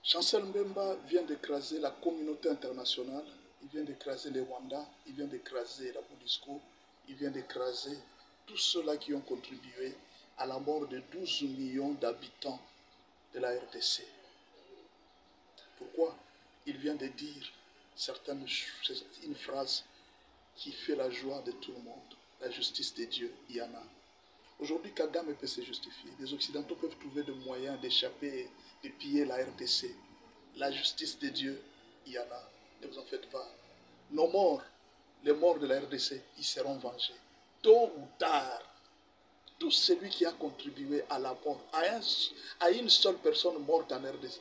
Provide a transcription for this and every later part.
Chancel Mbemba vient d'écraser la communauté internationale, il vient d'écraser les Rwandais, il vient d'écraser la MONUSCO, il vient d'écraser tous ceux-là qui ont contribué à la mort de 12 millions d'habitants de la RDC. Pourquoi? Il vient de dire une phrase qui fait la joie de tout le monde. La justice de Dieu, il y en a. Aujourd'hui, Kagame peut se justifier. Les Occidentaux peuvent trouver des moyens d'échapper, de piller la RDC. La justice de Dieu, il y en a. Ne vous en faites pas. Nos morts, les morts de la RDC, ils seront vengés. Tôt ou tard, tout celui qui a contribué à la mort, à une seule personne morte en RDC,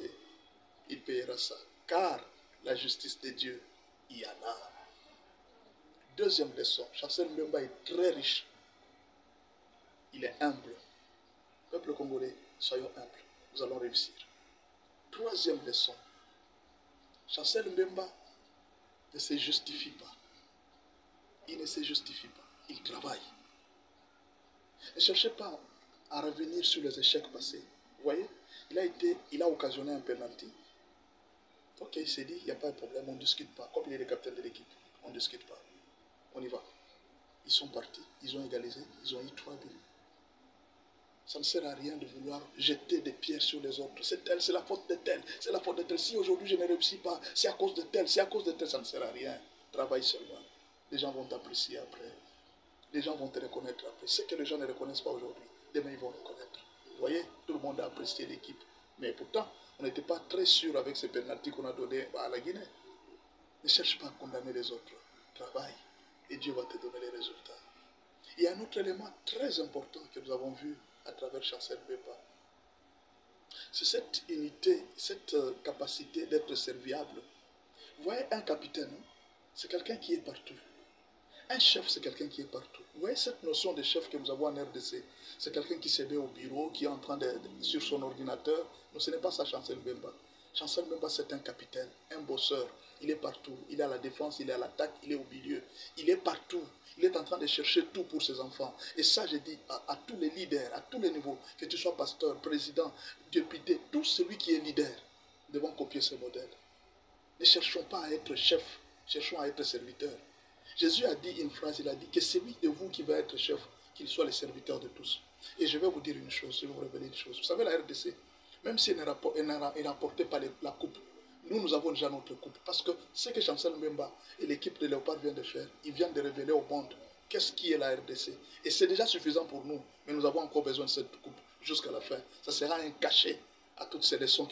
il payera ça. Car la justice de Dieu, il y en a. Deuxième leçon, Chancel Mbemba est très riche. Il est humble. Peuple congolais, soyons humbles. Nous allons réussir. Troisième leçon, Chancel Mbemba ne se justifie pas. Il ne se justifie pas. Il travaille. Ne cherchez pas à revenir sur les échecs passés. Vous voyez, il a occasionné un penalty. Ok, il s'est dit, il n'y a pas de problème, on ne discute pas. Comme il est le capitaine de l'équipe, on ne discute pas. On y va. Ils sont partis, ils ont égalisé, ils ont eu 3 buts. Ça ne sert à rien de vouloir jeter des pierres sur les autres. C'est tel, c'est la faute de tel, c'est la faute de tel. Si aujourd'hui je ne réussis pas, c'est à cause de tel, c'est à cause de tel, ça ne sert à rien. Travaille seulement. Les gens vont t'apprécier après. Les gens vont te reconnaître après. Ce que les gens ne reconnaissent pas aujourd'hui, demain ils vont reconnaître. Vous voyez, tout le monde a apprécié l'équipe. Mais pourtant, on n'était pas très sûr avec ces pénaltys qu'on a donnés à la Guinée. Ne cherche pas à condamner les autres. Travaille et Dieu va te donner les résultats. Il y a un autre élément très important que nous avons vu à travers Chancel Mbemba. C'est cette unité, cette capacité d'être serviable. Vous voyez, un capitaine, c'est quelqu'un qui est partout. Un chef, c'est quelqu'un qui est partout. Vous voyez cette notion de chef que nous avons en RDC, c'est quelqu'un qui se met au bureau, qui est en train sur son ordinateur. Non, ce n'est pas ça Chancel Mbemba. Chancel Mbemba, c'est un capitaine, un bosseur. Il est partout. Il est à la défense, il est à l'attaque, il est au milieu. Il est partout. Il est en train de chercher tout pour ses enfants. Et ça, je dis à tous les leaders, à tous les niveaux, que tu sois pasteur, président, député, tout celui qui est leader, devons copier ce modèle. Ne cherchons pas à être chef, cherchons à être serviteur. Jésus a dit une phrase, il a dit que celui de vous qui va être chef, qu'il soit le serviteur de tous. Et je vais vous dire une chose, je vais vous révéler une chose. Vous savez, la RDC, même si elle n'apportait pas la coupe, nous avons déjà notre coupe. Parce que ce que Chancel Mbemba et l'équipe de Léopard viennent de faire, ils viennent de révéler au monde qu'est-ce qui est la RDC. Et c'est déjà suffisant pour nous, mais nous avons encore besoin de cette coupe jusqu'à la fin. Ça sera un cachet à toutes ces leçons.